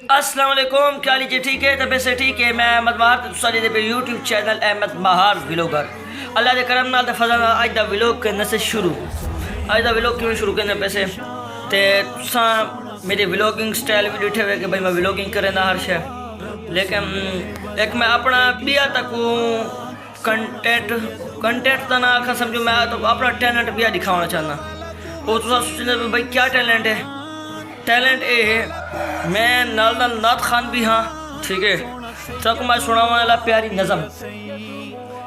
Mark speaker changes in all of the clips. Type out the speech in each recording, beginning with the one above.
Speaker 1: السلام علیکم، کیا لیجیے ٹھیک ہے؟ طبیعت سے ٹھیک ہے؟ میں احمد مہار تے دے یوٹیوب چینل احمد مہار ولاگر اللہ دے کرم نال تے فضل نال اج دا ولاگ کرنے سے شروع کیوں شروع کرنے پیسے تے تساں میری ولاگنگ سٹائل بھی ڈٹھے ہوئے کہ بھائی میں ولاگنگ کریں دا ہر شے، لیکن ایک میں اپنا بیا تک کنٹینٹ تا نہ آکھا سمجھو، میں تو اپنا ٹیلنٹ بیا دکھانا چاہنا۔ وہ تساں سوچدے بھائی کیا ٹیلنٹ ہے؟ ٹیلنٹ اے ہے میں نال نعت خان بھی ہاں، ٹھیک ہے؟ تک میں سناواں والا پیاری نظم،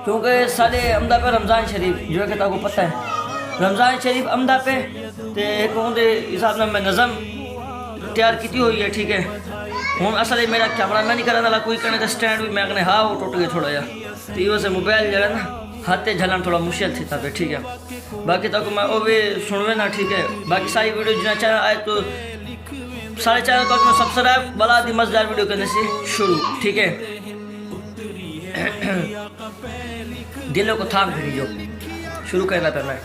Speaker 1: کیونکہ سالے امدہ پہ رمضان شریف جو ہے کہ تاکو پتہ ہے رمضان شریف امدہ پہ تے ایک ہوں دے حساب میں نظم تیار کیتی ہوئی ہے، ٹھیک ہے؟ ہوں اصل میرا کیمرہ میں نہیں کرنے والا کوئی کرنے سٹینڈ بھی میں کہنے ہاں وہ ٹوٹ گیا تھوڑا جا، تو یہ وجہ موبائل جو ہے نا ہاتھ جھلن تھوڑا مشکل تھی پہ، ٹھیک ہے؟ باقی تک میں وہ بھی سنوے نا، ٹھیک ہے؟ باقی ساری ویڈیو جنا چینل آئے تو سارے چینل کو میں سبسکرائب بلا دی مزدار ویڈیو کرنے سے شروع، ٹھیک ہے؟ دلوں کو تھام پھری جو شروع کرنا پہ میں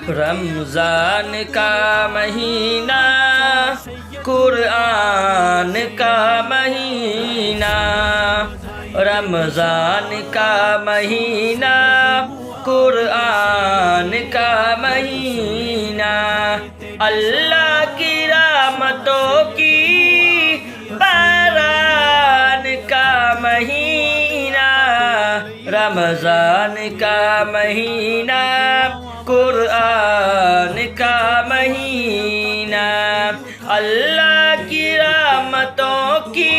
Speaker 1: رمضان کا مہینہ، قرآن کا مہینہ، رمضان کا مہینہ، قرآن کا مہینہ، اللہ کی رحمتوں کی باران کا مہینہ، رمضان کا مہینہ، قرآن کا مہینہ، اللہ کی رحمتوں کی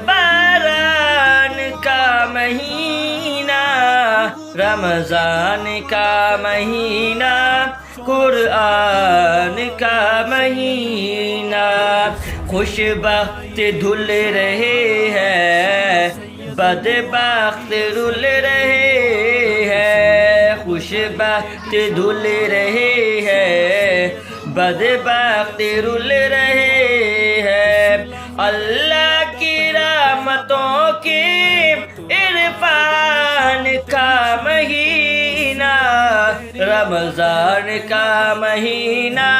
Speaker 1: باران کا مہینہ، رمضان کا مہینہ، قرآن کا مہینہ، خوش بخت دھل رہے ہیں، بدبخت رول رہے ہیں، خوش بخت دھل رہے ہیں، بدبخت رول رہے ہیں، اللہ کی رحمتوں کے عرفان کا مہینہ، رمضان کا مہینہ،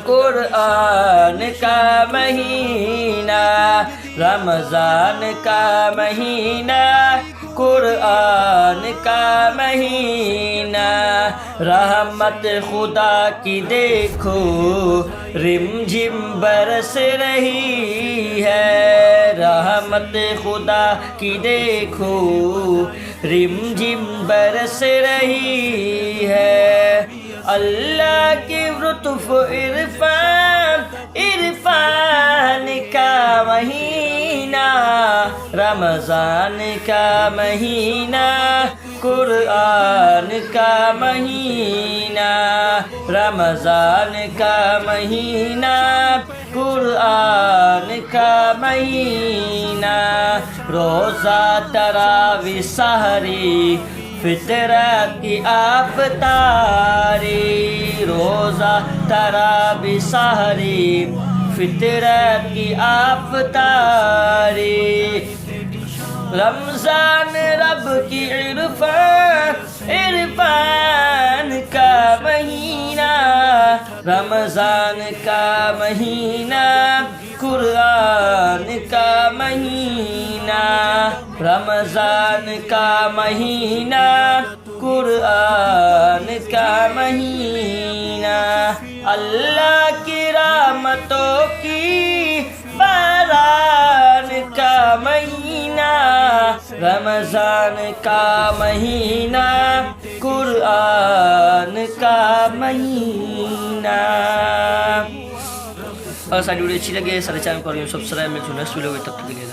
Speaker 1: قرآن کا مہینہ، رمضان کا مہینہ، قرآن کا مہینہ، رحمت خدا کی دیکھو رم جھم برس رہی ہے، رحمت خدا کی دیکھو رم جھم برس رہی ہے، اللہ کی لطف عرفان کا مہینہ، رمضان کا مہینہ، قرآن کا مہینہ، رمضان کا مہینہ، قرآن کا مہینہ، روزہ تراویح سحری فطرت کی آفتاری، روزہ تراویح سحری فطرت کی آفتاری، رمضان رب کی عرفان کا مہینہ، رمضان کا مہینہ، قرآن کا مہینہ، رمضان کا مہینہ، قرآن کا مہینہ، اللہ کی رحمتوں کی باران کا مہینہ، رمضان کا مہینہ، قرآن کا مہینہ۔ اور ساری ویڈیو اچھی لگے سارے چینل کو سبسکرائب، ملتے ہیں نیکسٹ ویڈیو میں، تب تک کے لیے